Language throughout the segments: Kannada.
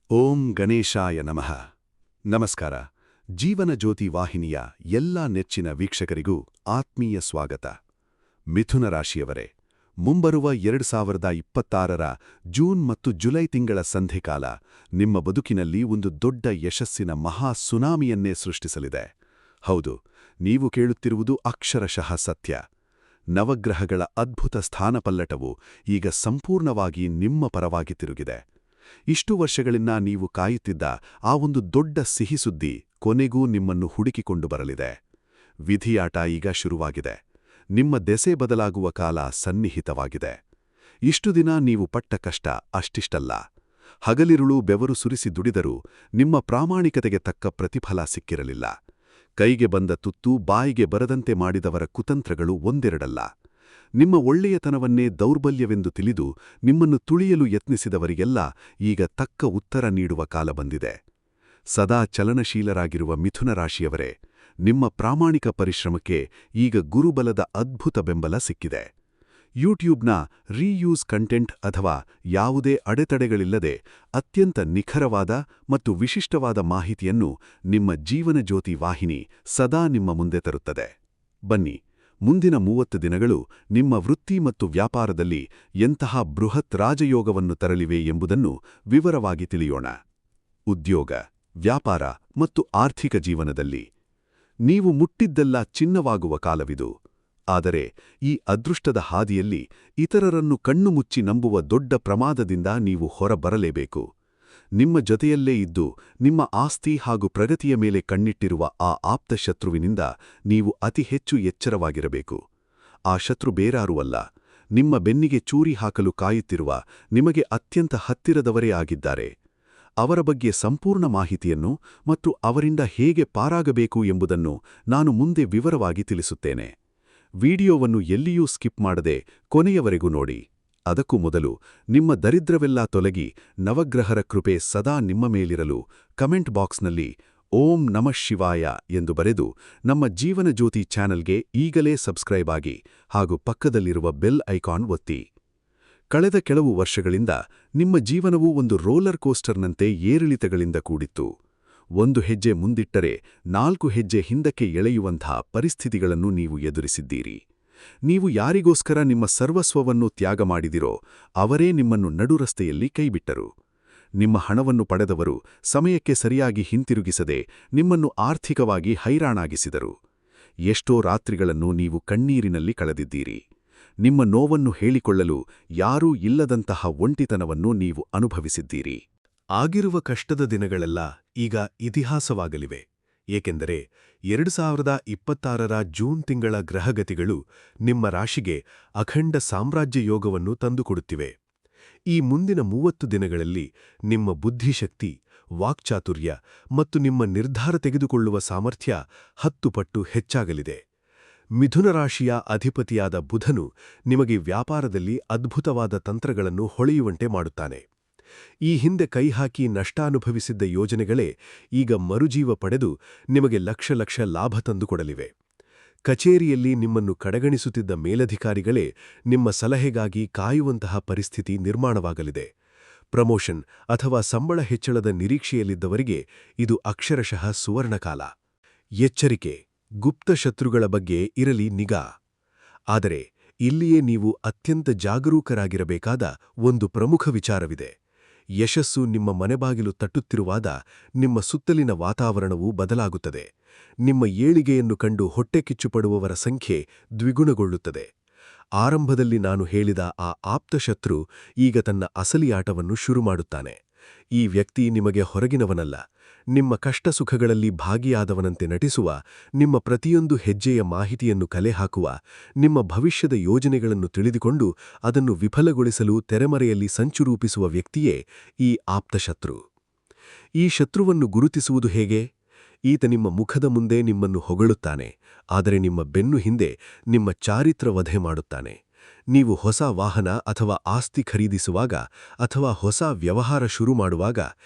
ಓಂ ಗಣೇಶಾಯ ನಮಃ. ನಮಸ್ಕಾರ. ಜೀವನ ಜ್ಯೋತಿ ವಾಹಿನಿಯ ಎಲ್ಲಾ ನೆಚ್ಚಿನ ವೀಕ್ಷಕರಿಗೂ ಆತ್ಮೀಯ ಸ್ವಾಗತ. ಮಿಥುನ ರಾಶಿಯವರೇ, ಮುಂಬರುವ 2026ರ ಜೂನ್ ಮತ್ತು ಜುಲೈ ತಿಂಗಳ ಸಂಧಿಕಾಲ ನಿಮ್ಮ ಬದುಕಿನಲ್ಲಿ ಒಂದು ದೊಡ್ಡ ಯಶಸ್ಸಿನ ಮಹಾ ಸುನಾಮಿಯನ್ನೇ ಸೃಷ್ಟಿಸಲಿದೆ. ಹೌದು, ನೀವು ಕೇಳುತ್ತಿರುವುದು ಅಕ್ಷರಶಃ ಸತ್ಯ. ನವಗ್ರಹಗಳ ಅದ್ಭುತ ಸ್ಥಾನಪಲ್ಲಟವು ಈಗ ಸಂಪೂರ್ಣವಾಗಿ ನಿಮ್ಮ ಪರವಾಗಿ ತಿರುಗಿದೆ. ಇಷ್ಟು ವರ್ಷಗಳಿಂದ ನೀವು ಕಾಯುತ್ತಿದ್ದ ಆ ಒಂದು ದೊಡ್ಡ ಸಿಹಿಸುದ್ದಿ ಕೊನೆಗೂ ನಿಮ್ಮನ್ನು ಹುಡುಕಿಕೊಂಡು ಬರಲಿದೆ. ವಿಧಿಯಾಟ ಈಗ ಶುರುವಾಗಿದೆ. ನಿಮ್ಮ ದೆಸೆ ಬದಲಾಗುವ ಕಾಲ ಸನ್ನಿಹಿತವಾಗಿದೆ. ಇಷ್ಟು ದಿನ ನೀವು ಪಟ್ಟ ಕಷ್ಟ ಅಷ್ಟಿಷ್ಟಲ್ಲ. ಹಗಲಿರುಳು ಬೆವರು ಸುರಿಸಿ ದುಡಿದರೂ ನಿಮ್ಮ ಪ್ರಾಮಾಣಿಕತೆಗೆ ತಕ್ಕ ಪ್ರತಿಫಲ ಸಿಕ್ಕಿರಲಿಲ್ಲ. ಕೈಗೆ ಬಂದ ತುತ್ತು ಬಾಯಿಗೆ ಬರದಂತೆ ಮಾಡಿದವರ ಕುತಂತ್ರಗಳು ಒಂದೆರಡಲ್ಲ. ನಿಮ್ಮ ಒಳ್ಳೆಯತನವನ್ನೇ ದೌರ್ಬಲ್ಯವೆಂದು ತಿಳಿದು ನಿಮ್ಮನ್ನು ತುಳಿಯಲು ಯತ್ನಿಸಿದವರಿಗೆಲ್ಲ ಈಗ ತಕ್ಕ ಉತ್ತರ ನೀಡುವ ಕಾಲ ಬಂದಿದೆ. ಸದಾ ಚಲನಶೀಲರಾಗಿರುವ ಮಿಥುನ ರಾಶಿಯವರೇ, ನಿಮ್ಮ ಪ್ರಾಮಾಣಿಕ ಪರಿಶ್ರಮಕ್ಕೆ ಈಗ ಗುರುಬಲದ ಅದ್ಭುತ ಬೆಂಬಲ ಸಿಕ್ಕಿದೆ. ಯೂಟ್ಯೂಬ್ನ ರೀಯೂಸ್ ಕಂಟೆಂಟ್ ಅಥವಾ ಯಾವುದೇ ಅಡೆತಡೆಗಳಿಲ್ಲದೆ ಅತ್ಯಂತ ನಿಖರವಾದ ಮತ್ತು ವಿಶಿಷ್ಟವಾದ ಮಾಹಿತಿಯನ್ನು ನಿಮ್ಮ ಜೀವನ ಜ್ಯೋತಿ ವಾಹಿನಿ ಸದಾ ನಿಮ್ಮ ಮುಂದೆ ತರುತ್ತದೆ. ಬನ್ನಿ, ಮುಂದಿನ 30 ದಿನಗಳು ನಿಮ್ಮ ವೃತ್ತಿ ಮತ್ತು ವ್ಯಾಪಾರದಲ್ಲಿ ಎಂತಹ ಬೃಹತ್ ರಾಜಯೋಗವನ್ನು ತರಲಿವೆ ಎಂಬುದನ್ನು ವಿವರವಾಗಿ ತಿಳಿಯೋಣ. ಉದ್ಯೋಗ, ವ್ಯಾಪಾರ ಮತ್ತು ಆರ್ಥಿಕ ಜೀವನದಲ್ಲಿ ನೀವು ಮುಟ್ಟಿದ್ದೆಲ್ಲ ಚಿನ್ನವಾಗುವ ಕಾಲವಿದು. ಆದರೆ ಈ ಅದೃಷ್ಟದ ಹಾದಿಯಲ್ಲಿ ಇತರರನ್ನು ಕಣ್ಣುಮುಚ್ಚಿ ನಂಬುವ ದೊಡ್ಡ ಪ್ರಮಾದದಿಂದ ನೀವು ಹೊರಬರಲೇಬೇಕು. ನಿಮ್ಮ ಜೊತೆಯಲ್ಲೇ ಇದ್ದು ನಿಮ್ಮ ಆಸ್ತಿ ಹಾಗೂ ಪ್ರಗತಿಯ ಮೇಲೆ ಕಣ್ಣಿಟ್ಟಿರುವ ಆ ಆಪ್ತ ಶತ್ರುವಿನಿಂದ ನೀವು ಅತಿ ಹೆಚ್ಚು ಎಚ್ಚರವಾಗಿರಬೇಕು. ಆ ಶತ್ರು ಬೇರಾರೂ ಅಲ್ಲ, ನಿಮ್ಮ ಬೆನ್ನಿಗೆ ಚೂರಿ ಹಾಕಲು ಕಾಯುತ್ತಿರುವ ನಿಮಗೆ ಅತ್ಯಂತ ಹತ್ತಿರದವರೇ ಆಗಿದ್ದಾರೆ. ಅವರ ಬಗ್ಗೆ ಸಂಪೂರ್ಣ ಮಾಹಿತಿಯನ್ನು ಮತ್ತು ಅವರಿಂದ ಹೇಗೆ ಪಾರಾಗಬೇಕು ಎಂಬುದನ್ನು ನಾನು ಮುಂದೆ ವಿವರವಾಗಿ ತಿಳಿಸುತ್ತೇನೆ. ವಿಡಿಯೋವನ್ನು ಎಲ್ಲಿಯೂ ಸ್ಕಿಪ್ ಮಾಡದೆ ಕೊನೆಯವರೆಗೂ ನೋಡಿ. ಅದಕ್ಕೂ ಮೊದಲು ನಿಮ್ಮ ದರಿದ್ರವೆಲ್ಲ ತೊಲಗಿ ನವಗ್ರಹರ ಕೃಪೆ ಸದಾ ನಿಮ್ಮ ಮೇಲಿರಲು ಕಮೆಂಟ್ ಬಾಕ್ಸ್ನಲ್ಲಿ ಓಂ ನಮಃ ಶಿವಾಯ ಎಂದು ಬರೆದು ನಮ್ಮ ಜೀವನ ಜ್ಯೋತಿ ಚಾನೆಲ್ಗೆ ಈಗಲೇ ಸಬ್ಸ್ಕ್ರೈಬ್ ಆಗಿ ಹಾಗೂ ಪಕ್ಕದಲ್ಲಿರುವ ಬೆಲ್ ಐಕಾನ್ ಒತ್ತಿ. ಕಳೆದ ಕೆಲವು ವರ್ಷಗಳಿಂದ ನಿಮ್ಮ ಜೀವನವು ಒಂದು ರೋಲರ್ ಕೋಸ್ಟರ್ನಂತೆ ಏರಿಳಿತಗಳಿಂದ ಕೂಡಿತ್ತು. ಒಂದು ಹೆಜ್ಜೆ ಮುಂದಿಟ್ಟರೆ 4 ಹೆಜ್ಜೆ ಹಿಂದಕ್ಕೆ ಎಳೆಯುವಂಥ ಪರಿಸ್ಥಿತಿಗಳನ್ನು ನೀವು ಎದುರಿಸಿದ್ದೀರಿ. ನೀವು ಯಾರಿಗೋಸ್ಕರ ನಿಮ್ಮ ಸರ್ವಸ್ವವನ್ನು ತ್ಯಾಗ ಮಾಡಿದಿರೋ ಅವರೇ ನಿಮ್ಮನ್ನು ನಡುರಸ್ತೆಯಲ್ಲಿ ಕೈಬಿಟ್ಟರು. ನಿಮ್ಮ ಹಣವನ್ನು ಪಡೆದವರು ಸಮಯಕ್ಕೆ ಸರಿಯಾಗಿ ಹಿಂತಿರುಗಿಸದೆ ನಿಮ್ಮನ್ನು ಆರ್ಥಿಕವಾಗಿ ಹೈರಾಣಾಗಿಸಿದರು. ಎಷ್ಟೋ ರಾತ್ರಿಗಳನ್ನು ನೀವು ಕಣ್ಣೀರಿನಲ್ಲಿ ಕಳೆದಿದ್ದೀರಿ. ನಿಮ್ಮ ನೋವನ್ನು ಹೇಳಿಕೊಳ್ಳಲು ಯಾರೂ ಇಲ್ಲದಂತಹ ಒಂಟಿತನವನ್ನು ನೀವು ಅನುಭವಿಸಿದ್ದೀರಿ. ಆಗಿರುವ ಕಷ್ಟದ ದಿನಗಳೆಲ್ಲ ಈಗ ಇತಿಹಾಸವಾಗಲಿವೆ. ಏಕೆಂದರೆ 2026ರ ಜೂನ್ ತಿಂಗಳ ಗ್ರಹಗತಿಗಳು ನಿಮ್ಮ ರಾಶಿಗೆ ಅಖಂಡ ಸಾಮ್ರಾಜ್ಯ ಯೋಗವನ್ನು ತಂದುಕೊಡುತ್ತಿವೆ. ಈ ಮುಂದಿನ 30 ದಿನಗಳಲ್ಲಿ ನಿಮ್ಮ ಬುದ್ಧಿಶಕ್ತಿ, ವಾಕ್ಚಾತುರ್ಯ ಮತ್ತು ನಿಮ್ಮ ನಿರ್ಧಾರ ತೆಗೆದುಕೊಳ್ಳುವ ಸಾಮರ್ಥ್ಯ 10 ಪಟ್ಟು ಹೆಚ್ಚಾಗಲಿದೆ. ಮಿಥುನ ರಾಶಿಯ ಅಧಿಪತಿಯಾದ ಬುಧನು ನಿಮಗೆ ವ್ಯಾಪಾರದಲ್ಲಿ ಅದ್ಭುತವಾದ ತಂತ್ರಗಳನ್ನು ಹೊಳೆಯುವಂತೆ ಮಾಡುತ್ತಾನೆ. ಈ ಹಿಂದೆ ಕೈಹಾಕಿ ನಷ್ಟಾನುಭವಿಸಿದ್ದ ಯೋಜನೆಗಳೇ ಈಗ ಮರುಜೀವ ಪಡೆದು ನಿಮಗೆ ಲಕ್ಷ ಲಕ್ಷ ಲಾಭ ತಂದುಕೊಡಲಿವೆ. ಕಚೇರಿಯಲ್ಲಿ ನಿಮ್ಮನ್ನು ಕಡೆಗಣಿಸುತ್ತಿದ್ದ ಮೇಲಧಿಕಾರಿಗಳೇ ನಿಮ್ಮ ಸಲಹೆಗಾಗಿ ಕಾಯುವಂತಹ ಪರಿಸ್ಥಿತಿ ನಿರ್ಮಾಣವಾಗಲಿದೆ. ಪ್ರಮೋಷನ್ ಅಥವಾ ಸಂಬಳ ಹೆಚ್ಚಳದ ನಿರೀಕ್ಷೆಯಲ್ಲಿದ್ದವರಿಗೆ ಇದು ಅಕ್ಷರಶಃ ಸುವರ್ಣಕಾಲ. ಎಚ್ಚರಿಕೆ: ಗುಪ್ತ ಶತ್ರುಗಳ ಬಗ್ಗೆ ಇರಲಿ ನಿಗಾ. ಆದರೆ ಇಲ್ಲಿಯೇ ನೀವು ಅತ್ಯಂತ ಜಾಗರೂಕರಾಗಿರಬೇಕಾದ ಒಂದು ಪ್ರಮುಖ ವಿಚಾರವಿದೆ. ಯಶಸ್ಸು ನಿಮ್ಮ ಮನೆಬಾಗಿಲು ತಟ್ಟುತ್ತಿರುವಾಗ ನಿಮ್ಮ ಸುತ್ತಲಿನ ವಾತಾವರಣವೂ ಬದಲಾಗುತ್ತದೆ. ನಿಮ್ಮ ಏಳಿಗೆಯನ್ನು ಕಂಡು ಹೊಟ್ಟೆಕಿಚ್ಚುಪಡುವವರ ಸಂಖ್ಯೆ ದ್ವಿಗುಣಗೊಳ್ಳುತ್ತದೆ. ಆರಂಭದಲ್ಲಿ ನಾನು ಹೇಳಿದ ಆ ಆಪ್ತಶತ್ರು ಈಗ ತನ್ನ ಅಸಲಿ ಆಟವನ್ನು ಶುರುಮಾಡುತ್ತಾನೆ. ಈ ವ್ಯಕ್ತಿ ನಿಮಗೆ ಹೊರಗಿನವನಲ್ಲ, ನಿಮ್ಮ ಕಷ್ಟ ಸುಖಗಳಲ್ಲಿ ಭಾಗಿಯಾದವನಂತೆ ನಟಿಸುವ, ನಿಮ್ಮ ಪ್ರತಿಯೊಂದು ಹೆಜ್ಜೆಯ ಮಾಹಿತಿಯನ್ನು ಕಲೆ ಹಾಕುವ, ನಿಮ್ಮ ಭವಿಷ್ಯದ ಯೋಜನೆಗಳನ್ನು ತಿಳಿದುಕೊಂಡು ಅದನ್ನು ವಿಫಲಗೊಳಿಸಲು ತೆರೆಮರೆಯಲ್ಲಿ ಸಂಚು ರೂಪಿಸುವ ವ್ಯಕ್ತಿಯೇ ಈ ಆಪ್ತಶತ್ರು. ಈ ಶತ್ರುವನ್ನು ಗುರುತಿಸುವುದು ಹೇಗೆ? ಈತ ನಿಮ್ಮ ಮುಖದ ಮುಂದೆ ನಿಮ್ಮನ್ನು ಹೊಗಳುತ್ತಾನೆ, ಆದರೆ ನಿಮ್ಮ ಬೆನ್ನು ಹಿಂದೆ ನಿಮ್ಮ ಚಾರಿತ್ರ ವಧೆ ಮಾಡುತ್ತಾನೆ. ನೀವು ಹೊಸ ವಾಹನ ಅಥವಾ ಆಸ್ತಿ ಖರೀದಿಸುವಾಗ ಅಥವಾ ಹೊಸ ವ್ಯವಹಾರ ಶುರು ಮಾಡುವಾಗ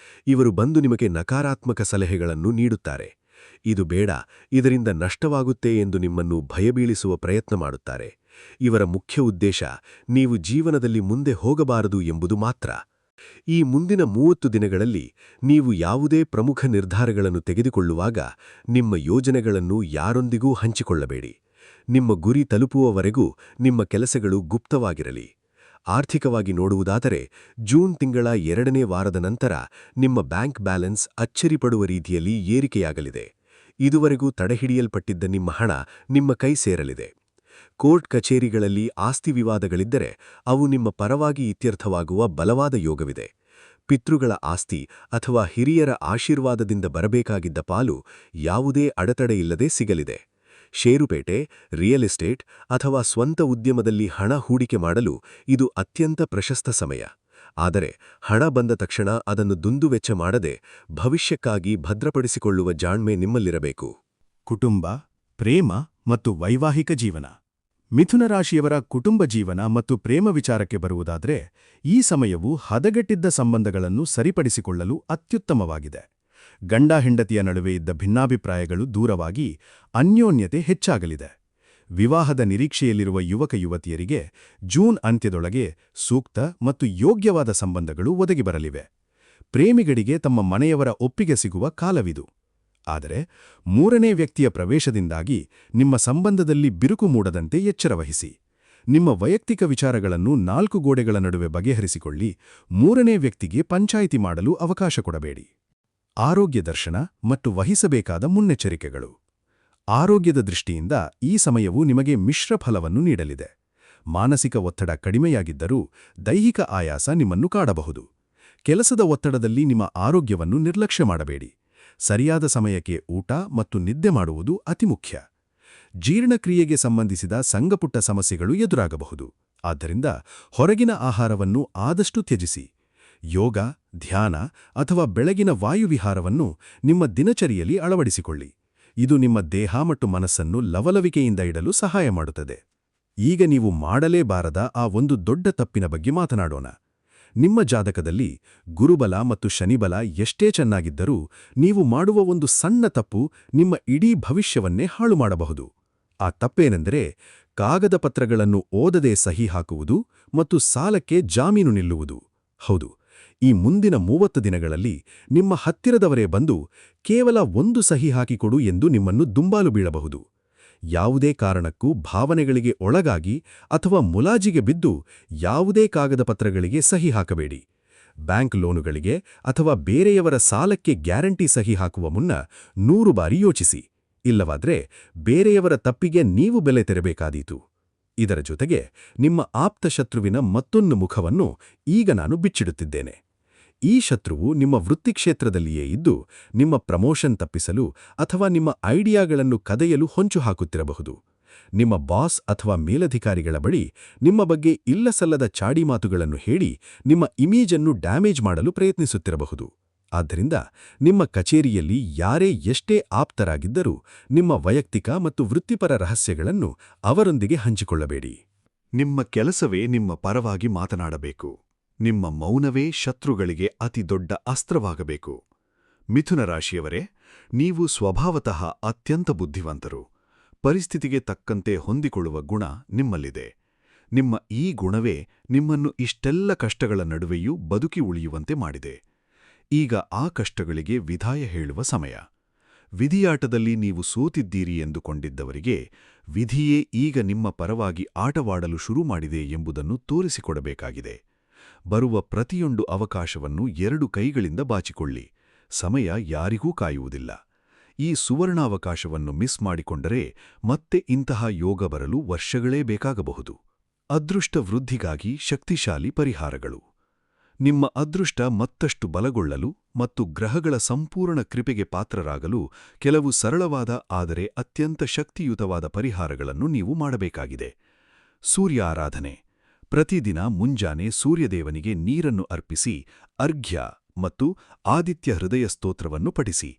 ಇವರು ಬಂದು ನಿಮಗೆ ನಕಾರಾತ್ಮಕ ಸಲಹೆಗಳನ್ನು ನೀಡುತ್ತಾರೆ. ಇದು ಬೇಡ, ಇದರಿಂದ ನಷ್ಟವಾಗುತ್ತೆ ಎಂದು ನಿಮ್ಮನ್ನು ಭಯಬೀಳಿಸುವ ಪ್ರಯತ್ನ ಮಾಡುತ್ತಾರೆ. ಇವರ ಮುಖ್ಯ ಉದ್ದೇಶ ನೀವು ಜೀವನದಲ್ಲಿ ಮುಂದೆ ಹೋಗಬಾರದು ಎಂಬುದು ಮಾತ್ರ. ಈ ಮುಂದಿನ 30 ದಿನಗಳಲ್ಲಿ ನೀವು ಯಾವುದೇ ಪ್ರಮುಖ ನಿರ್ಧಾರಗಳನ್ನು ತೆಗೆದುಕೊಳ್ಳುವಾಗ ನಿಮ್ಮ ಯೋಜನೆಗಳನ್ನು ಯಾರೊಂದಿಗೂ ಹಂಚಿಕೊಳ್ಳಬೇಡಿ. ನಿಮ್ಮ ಗುರಿ ತಲುಪುವವರೆಗೂ ನಿಮ್ಮ ಕೆಲಸಗಳು ಗುಪ್ತವಾಗಿರಲಿ. ಆರ್ಥಿಕವಾಗಿ ನೋಡುವುದಾದರೆ ಜೂನ್ ತಿಂಗಳ 2ನೇ ವಾರದ ನಂತರ ನಿಮ್ಮ ಬ್ಯಾಂಕ್ ಬ್ಯಾಲೆನ್ಸ್ ಅಚ್ಚರಿಪಡುವ ರೀತಿಯಲ್ಲಿ ಏರಿಕೆಯಾಗಲಿದೆ. ಇದುವರೆಗೂ ತಡೆಹಿಡಿಯಲ್ಪಟ್ಟಿದ್ದ ನಿಮ್ಮ ಹಣ ನಿಮ್ಮ ಕೈ ಸೇರಲಿದೆ. ಕೋರ್ಟ್ ಕಚೇರಿಗಳಲ್ಲಿ ಆಸ್ತಿ ವಿವಾದಗಳಿದ್ದರೆ ಅವು ನಿಮ್ಮ ಪರವಾಗಿ ಇತ್ಯರ್ಥವಾಗುವ ಬಲವಾದ ಯೋಗವಿದೆ. ಪಿತೃಗಳ ಆಸ್ತಿ ಅಥವಾ ಹಿರಿಯರ ಆಶೀರ್ವಾದದಿಂದ ಬರಬೇಕಾಗಿದ್ದ ಪಾಲು ಯಾವುದೇ ಅಡೆತಡೆಯಿಲ್ಲದೆ ಸಿಗಲಿದೆ. ಷೇರುಪೇಟೆ, ರಿಯಲ್ ಎಸ್ಟೇಟ್ ಅಥವಾ ಸ್ವಂತ ಉದ್ಯಮದಲ್ಲಿ ಹಣ ಹೂಡಿಕೆ ಮಾಡಲು ಇದು ಅತ್ಯಂತ ಪ್ರಶಸ್ತ ಸಮಯ. ಆದರೆ ಹಣ ಬಂದ ತಕ್ಷಣ ಅದನ್ನು ದುಂದುವೆಚ್ಚ ಮಾಡದೆ ಭವಿಷ್ಯಕ್ಕಾಗಿ ಭದ್ರಪಡಿಸಿಕೊಳ್ಳುವ ಜಾಣ್ಮೆ ನಿಮ್ಮಲ್ಲಿರಬೇಕು. ಕುಟುಂಬ, ಪ್ರೇಮ ಮತ್ತು ವೈವಾಹಿಕ ಜೀವನ. ಮಿಥುನ ರಾಶಿಯವರ ಕುಟುಂಬ ಜೀವನ ಮತ್ತು ಪ್ರೇಮ ವಿಚಾರಕ್ಕೆ ಬರುವುದಾದರೆ ಈ ಸಮಯವು ಹದಗೆಟ್ಟಿದ್ದ ಸಂಬಂಧಗಳನ್ನು ಸರಿಪಡಿಸಿಕೊಳ್ಳಲು ಅತ್ಯುತ್ತಮವಾಗಿದೆ. ಗಂಡ-ಹೆಂಡತಿಯ ನಡುವೆ ಇದ್ದ ಭಿನ್ನಾಭಿಪ್ರಾಯಗಳು ದೂರವಾಗಿ ಅನ್ಯೋನ್ಯತೆ ಹೆಚ್ಚಾಗಲಿದೆ. ವಿವಾಹದ ನಿರೀಕ್ಷೆಯಲ್ಲಿರುವ ಯುವಕ-ಯುವತಿಯರಿಗೆ ಜೂನ್ ಅಂತ್ಯದೊಳಗೆ ಸೂಕ್ತ ಮತ್ತು ಯೋಗ್ಯವಾದ ಸಂಬಂಧಗಳು ಒದಗಿ ಬರಲಿವೆ. ಪ್ರೇಮಿಗಳಿಗೆ ತಮ್ಮ ಮನೆಯವರ ಒಪ್ಪಿಗೆ ಸಿಗುವ ಕಾಲವಿದು. ಆದರೆ 3ನೇ ವ್ಯಕ್ತಿಯ ಪ್ರವೇಶದಿಂದಾಗಿ ನಿಮ್ಮ ಸಂಬಂಧದಲ್ಲಿ ಬಿರುಕು ಮೂಡದಂತೆ ಎಚ್ಚರವಹಿಸಿ. ನಿಮ್ಮ ವೈಯಕ್ತಿಕ ವಿಚಾರಗಳನ್ನು 4 ಗೋಡೆಗಳ ನಡುವೆ ಬಗೆಹರಿಸಿಕೊಳ್ಳಿ. 3ನೇ ವ್ಯಕ್ತಿಗೆ ಪಂಚಾಯಿತಿ ಮಾಡಲು ಅವಕಾಶ ಕೊಡಬೇಡಿ. ಆರೋಗ್ಯ ದರ್ಶನ ಮತ್ತು ವಹಿಸಬೇಕಾದ ಮುನ್ನೆಚ್ಚರಿಕೆಗಳು. ಆರೋಗ್ಯದ ದೃಷ್ಟಿಯಿಂದ ಈ ಸಮಯವು ನಿಮಗೆ ಮಿಶ್ರ ಫಲವನ್ನು ನೀಡಲಿದೆ. ಮಾನಸಿಕ ಒತ್ತಡ ಕಡಿಮೆಯಾಗಿದ್ದರೂ ದೈಹಿಕ ಆಯಾಸ ನಿಮ್ಮನ್ನು ಕಾಡಬಹುದು. ಕೆಲಸದ ಒತ್ತಡದಲ್ಲಿ ನಿಮ್ಮ ಆರೋಗ್ಯವನ್ನು ನಿರ್ಲಕ್ಷ್ಯ ಮಾಡಬೇಡಿ. ಸರಿಯಾದ ಸಮಯಕ್ಕೆ ಊಟ ಮತ್ತು ನಿದ್ದೆ ಮಾಡುವುದು ಅತಿ ಮುಖ್ಯ. ಜೀರ್ಣಕ್ರಿಯೆಗೆ ಸಂಬಂಧಿಸಿದ ಸಣ್ಣಪುಟ್ಟ ಸಮಸ್ಯೆಗಳು ಎದುರಾಗಬಹುದು. ಆದ್ದರಿಂದ ಹೊರಗಿನ ಆಹಾರವನ್ನು ಆದಷ್ಟು ತ್ಯಜಿಸಿ. ಯೋಗ, ಧ್ಯಾನ ಅಥವಾ ಬೆಳಗಿನ ವಾಯುವಿಹಾರವನ್ನು ನಿಮ್ಮ ದಿನಚರಿಯಲ್ಲಿ ಅಳವಡಿಸಿಕೊಳ್ಳಿ. ಇದು ನಿಮ್ಮ ದೇಹ ಮತ್ತು ಮನಸ್ಸನ್ನು ಲವಲವಿಕೆಯಿಂದ ಇಡಲು ಸಹಾಯ ಮಾಡುತ್ತದೆ. ಈಗ ನೀವು ಮಾಡಲೇಬಾರದ ಆ ಒಂದು ದೊಡ್ಡ ತಪ್ಪಿನ ಬಗ್ಗೆ ಮಾತನಾಡೋಣ. ನಿಮ್ಮ ಜಾತಕದಲ್ಲಿ ಗುರುಬಲ ಮತ್ತು ಶನಿಬಲ ಎಷ್ಟೇ ಚೆನ್ನಾಗಿದ್ದರೂ ನೀವು ಮಾಡುವ ಒಂದು ಸಣ್ಣ ತಪ್ಪು ನಿಮ್ಮ ಇಡೀ ಭವಿಷ್ಯವನ್ನೇ ಹಾಳು ಮಾಡಬಹುದು. ಆ ತಪ್ಪೇನೆಂದರೆ ಕಾಗದ ಪತ್ರಗಳನ್ನು ಓದದೆ ಸಹಿ ಹಾಕುವುದು ಮತ್ತು ಸಾಲಕ್ಕೆ ಜಾಮೀನು ನಿಲ್ಲುವುದು. ಹೌದು, ಈ ಮುಂದಿನ 30 ದಿನಗಳಲ್ಲಿ ನಿಮ್ಮ ಹತ್ತಿರದವರೇ ಬಂದು ಕೇವಲ ಒಂದು ಸಹಿ ಹಾಕಿಕೊಡು ಎಂದು ನಿಮ್ಮನ್ನು ದುಂಬಾಲು ಬೀಳಬಹುದು. ಯಾವುದೇ ಕಾರಣಕ್ಕೂ ಭಾವನೆಗಳಿಗೆ ಒಳಗಾಗಿ ಅಥವಾ ಮುಲಾಜಿಗೆ ಬಿದ್ದು ಯಾವುದೇ ಕಾಗದ ಪತ್ರಗಳಿಗೆ ಸಹಿ ಹಾಕಬೇಡಿ. ಬ್ಯಾಂಕ್ ಲೋನುಗಳಿಗೆ ಅಥವಾ ಬೇರೆಯವರ ಸಾಲಕ್ಕೆ ಗ್ಯಾರಂಟಿ ಸಹಿ ಹಾಕುವ ಮುನ್ನ 100 ಬಾರಿ ಯೋಚಿಸಿ. ಇಲ್ಲವಾದ್ರೆ ಬೇರೆಯವರ ತಪ್ಪಿಗೆ ನೀವು ಬೆಲೆ ತೆರಬೇಕಾದೀತು. ಇದರ ಜೊತೆಗೆ ನಿಮ್ಮ ಆಪ್ತ ಶತ್ರುವಿನ ಮತ್ತೊಂದು ಮುಖವನ್ನು ಈಗ ನಾನು ಬಿಚ್ಚಿಡುತ್ತಿದ್ದೇನೆ. ಈ ಶತ್ರುವು ನಿಮ್ಮ ವೃತ್ತಿಕ್ಷೇತ್ರದಲ್ಲಿಯೇ ಇದ್ದು ನಿಮ್ಮ ಪ್ರಮೋಷನ್ ತಪ್ಪಿಸಲು ಅಥವಾ ನಿಮ್ಮ ಐಡಿಯಾಗಳನ್ನು ಕದೆಯಲು ಹೊಂಚು ಹಾಕುತ್ತಿರಬಹುದು. ನಿಮ್ಮ ಬಾಸ್ ಅಥವಾ ಮೇಲಧಿಕಾರಿಗಳ ಬಳಿ ನಿಮ್ಮ ಬಗ್ಗೆ ಇಲ್ಲಸಲ್ಲದ ಚಾಡಿ ಮಾತುಗಳನ್ನು ಹೇಳಿ ನಿಮ್ಮ ಇಮೇಜನ್ನು ಡ್ಯಾಮೇಜ್ ಮಾಡಲು ಪ್ರಯತ್ನಿಸುತ್ತಿರಬಹುದು. ಆದ್ದರಿಂದ ನಿಮ್ಮ ಕಚೇರಿಯಲ್ಲಿ ಯಾರೇ ಎಷ್ಟೇ ಆಪ್ತರಾಗಿದ್ದರೂ ನಿಮ್ಮ ವೈಯಕ್ತಿಕ ಮತ್ತು ವೃತ್ತಿಪರ ರಹಸ್ಯಗಳನ್ನು ಅವರೊಂದಿಗೆ ಹಂಚಿಕೊಳ್ಳಬೇಡಿ. ನಿಮ್ಮ ಕೆಲಸವೇ ನಿಮ್ಮ ಪರವಾಗಿ ಮಾತನಾಡಬೇಕು. ನಿಮ್ಮ ಮೌನವೇ ಶತ್ರುಗಳಿಗೆ ಅತಿ ದೊಡ್ಡ ಅಸ್ತ್ರವಾಗಬೇಕು. ಮಿಥುನ ರಾಶಿಯವರೇ, ನೀವು ಸ್ವಭಾವತಃ ಅತ್ಯಂತ ಬುದ್ಧಿವಂತರು. ಪರಿಸ್ಥಿತಿಗೆ ತಕ್ಕಂತೆ ಹೊಂದಿಕೊಳ್ಳುವ ಗುಣ ನಿಮ್ಮಲ್ಲಿದೆ. ನಿಮ್ಮ ಈ ಗುಣವೇ ನಿಮ್ಮನ್ನು ಇಷ್ಟೆಲ್ಲ ಕಷ್ಟಗಳ ನಡುವೆಯೂ ಬದುಕಿ ಉಳಿಯುವಂತೆ ಮಾಡಿದೆ. ಈಗ ಆ ಕಷ್ಟಗಳಿಗೆ ವಿದಾಯ ಹೇಳುವ ಸಮಯ. ವಿಧಿಯಾಟದಲ್ಲಿ ನೀವು ಸೋತಿದ್ದೀರಿ ಎಂದುಕೊಂಡಿದ್ದವರಿಗೆ ವಿಧಿಯೇ ಈಗ ನಿಮ್ಮ ಪರವಾಗಿ ಆಟವಾಡಲು ಶುರು ಮಾಡಿದೆ ಎಂಬುದನ್ನು ತೋರಿಸಿಕೊಡಬೇಕಾಗಿದೆ. ಬರುವ ಪ್ರತಿಯೊಂದು ಅವಕಾಶವನ್ನು 2 ಕೈಗಳಿಂದ ಬಾಚಿಕೊಳ್ಳಿ. ಸಮಯ ಯಾರಿಗೂ ಕಾಯುವುದಿಲ್ಲ. ಈ ಸುವರ್ಣಾವಕಾಶವನ್ನು ಮಿಸ್ ಮಾಡಿಕೊಂಡರೆ ಮತ್ತೆ ಇಂತಹ ಯೋಗ ಬರಲು ವರ್ಷಗಳೇ ಬೇಕಾಗಬಹುದು. ಅದೃಷ್ಟ ವೃದ್ಧಿಗಾಗಿ ಶಕ್ತಿಶಾಲಿ ಪರಿಹಾರಗಳು. ನಿಮ್ಮ ಅದೃಷ್ಟ ಮತ್ತಷ್ಟು ಬಲಗೊಳ್ಳಲು ಮತ್ತು ಗ್ರಹಗಳ ಸಂಪೂರ್ಣ ಕೃಪೆಗೆ ಪಾತ್ರರಾಗಲು ಕೆಲವು ಸರಳವಾದ ಆದರೆ ಅತ್ಯಂತ ಶಕ್ತಿಯುತವಾದ ಪರಿಹಾರಗಳನ್ನು ನೀವು ಮಾಡಬೇಕಾಗಿದೆ. ಸೂರ್ಯ ಆರಾಧನೆ. ಪ್ರತಿದಿನ ಮುಂಜಾನೆ ಸೂರ್ಯದೇವನಿಗೆ ನೀರನ್ನು ಅರ್ಪಿಸಿ ಅರ್ಘ್ಯ ಮತ್ತು ಆದಿತ್ಯ ಹೃದಯ ಸ್ತೋತ್ರವನ್ನು ಪಠಿಸಿ.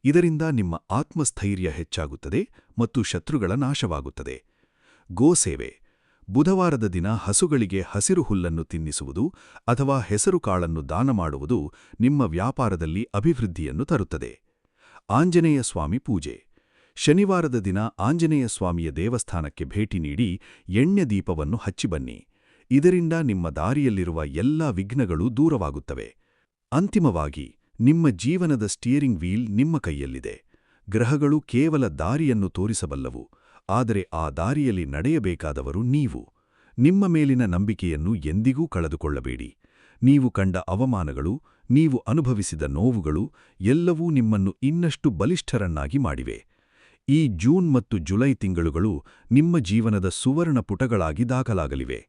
ಇದರಿಂದ ನಿಮ್ಮ ಆತ್ಮಸ್ಥೈರ್ಯ ಹೆಚ್ಚಾಗುತ್ತದೆ ಮತ್ತು ಶತ್ರುಗಳ ನಾಶವಾಗುತ್ತದೆ. ಗೋಸೇವೆ. ಬುಧವಾರದ ದಿನ ಹಸುಗಳಿಗೆ ಹಸಿರು ಹುಲ್ಲನ್ನು ತಿನ್ನಿಸುವುದು ಅಥವಾ ಹೆಸರು ಕಾಳನ್ನು ದಾನ ಮಾಡುವುದು ನಿಮ್ಮ ವ್ಯಾಪಾರದಲ್ಲಿ ಅಭಿವೃದ್ಧಿಯನ್ನು ತರುತ್ತದೆ. ಆಂಜನೇಯ ಸ್ವಾಮಿ ಪೂಜೆ. ಶನಿವಾರದ ದಿನ ಆಂಜನೇಯ ಸ್ವಾಮಿಯ ದೇವಸ್ಥಾನಕ್ಕೆ ಭೇಟಿ ನೀಡಿ ಎಣ್ಣೆ ದೀಪವನ್ನು ಹಚ್ಚಿ ಬನ್ನಿ. ಇದರಿಂದ ನಿಮ್ಮ ದಾರಿಯಲ್ಲಿರುವ ಎಲ್ಲಾ ವಿಘ್ನಗಳೂ ದೂರವಾಗುತ್ತವೆ. ಅಂತಿಮವಾಗಿ, ನಿಮ್ಮ ಜೀವನದ ಸ್ಟಿಯರಿಂಗ್ ವೀಲ್ ನಿಮ್ಮ ಕೈಯಲ್ಲಿದೆ. ಗ್ರಹಗಳು ಕೇವಲ ದಾರಿಯನ್ನು ತೋರಿಸಬಲ್ಲವು, ಆದರೆ ಆ ದಾರಿಯಲ್ಲಿ ನಡೆಯಬೇಕಾದವರು ನೀವು. ನಿಮ್ಮ ಮೇಲಿನ ನಂಬಿಕೆಯನ್ನು ಎಂದಿಗೂ ಕಳೆದುಕೊಳ್ಳಬೇಡಿ. ನೀವು ಕಂಡ ಅವಮಾನಗಳು, ನೀವು ಅನುಭವಿಸಿದ ನೋವುಗಳು ಎಲ್ಲವೂ ನಿಮ್ಮನ್ನು ಇನ್ನಷ್ಟು ಬಲಿಷ್ಠರನ್ನಾಗಿ ಮಾಡಿವೆ. ಈ ಜೂನ್ ಮತ್ತು ಜುಲೈ ತಿಂಗಳುಗಳು ನಿಮ್ಮ ಜೀವನದ ಸುವರ್ಣ ಪುಟಗಳಾಗಿ ದಾಖಲಾಗಲಿವೆ.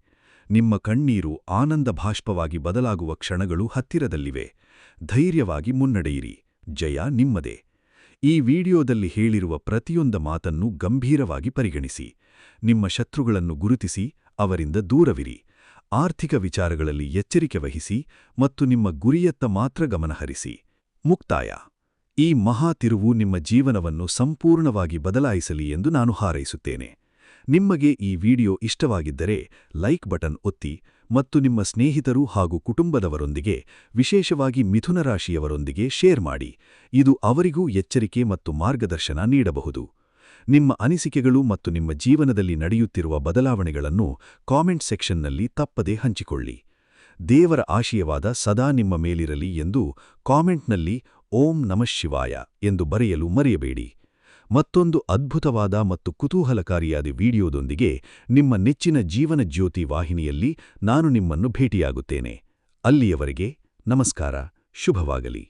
ನಿಮ್ಮ ಕಣ್ಣೀರು ಆನಂದ ಭಾಷ್ಪವಾಗಿ ಬದಲಾಗುವ ಕ್ಷಣಗಳು ಹತ್ತಿರದಲ್ಲಿವೆ. ಧೈರ್ಯವಾಗಿ ಮುನ್ನಡೆಯಿರಿ. ಜಯ ನಿಮ್ಮದೇ. ಈ ವಿಡಿಯೋದಲ್ಲಿ ಹೇಳಿರುವ ಪ್ರತಿಯೊಂದು ಮಾತನ್ನು ಗಂಭೀರವಾಗಿ ಪರಿಗಣಿಸಿ. ನಿಮ್ಮ ಶತ್ರುಗಳನ್ನು ಗುರುತಿಸಿ ಅವರಿಂದ ದೂರವಿರಿ. ಆರ್ಥಿಕ ವಿಚಾರಗಳಲ್ಲಿ ಎಚ್ಚರಿಕೆ ವಹಿಸಿ ಮತ್ತು ನಿಮ್ಮ ಗುರಿಯತ್ತ ಮಾತ್ರ ಗಮನಹರಿಸಿ. ಮುಕ್ತಾಯ. ಈ ಮಹಾ ತಿರುವು ನಿಮ್ಮ ಜೀವನವನ್ನು ಸಂಪೂರ್ಣವಾಗಿ ಬದಲಾಯಿಸಲಿ ಎಂದು ನಾನು ಹಾರೈಸುತ್ತೇನೆ. ನಿಮಗೆ ಈ ವಿಡಿಯೋ ಇಷ್ಟವಾಗಿದ್ದರೆ ಲೈಕ್ ಬಟನ್ ಒತ್ತಿ ಮತ್ತು ನಿಮ್ಮ ಸ್ನೇಹಿತರು ಹಾಗೂ ಕುಟುಂಬದವರೊಂದಿಗೆ, ವಿಶೇಷವಾಗಿ ಮಿಥುನ ರಾಶಿಯವರೊಂದಿಗೆ ಶೇರ್ ಮಾಡಿ. ಇದು ಅವರಿಗೂ ಎಚ್ಚರಿಕೆ ಮತ್ತು ಮಾರ್ಗದರ್ಶನ ನೀಡಬಹುದು. ನಿಮ್ಮ ಅನಿಸಿಕೆಗಳು ಮತ್ತು ನಿಮ್ಮ ಜೀವನದಲ್ಲಿ ನಡೆಯುತ್ತಿರುವ ಬದಲಾವಣೆಗಳನ್ನು ಕಾಮೆಂಟ್ ಸೆಕ್ಷನ್ನಲ್ಲಿ ತಪ್ಪದೇ ಹಂಚಿಕೊಳ್ಳಿ. ದೇವರ ಆಶೀರ್ವಾದ ಸದಾ ನಿಮ್ಮ ಮೇಲಿರಲಿ ಎಂದು ಕಾಮೆಂಟ್ನಲ್ಲಿ ಓಂ ನಮಃ ಶಿವಾಯ ಎಂದು ಬರೆಯಲು ಮರೆಯಬೇಡಿ. ಮತ್ತೊಂದು ಅದ್ಭುತವಾದ ಮತ್ತು ಕುತೂಹಲಕಾರಿಯಾದ ವಿಡಿಯೋದೊಂದಿಗೆ ನಿಮ್ಮ ನೆಚ್ಚಿನ ಜೀವನ ಜ್ಯೋತಿ ವಾಹಿನಿಯಲ್ಲಿ ನಾನು ನಿಮ್ಮನ್ನು ಭೇಟಿಯಾಗುತ್ತೇನೆ. ಅಲ್ಲಿಯವರೆಗೆ ನಮಸ್ಕಾರ. ಶುಭವಾಗಲಿ.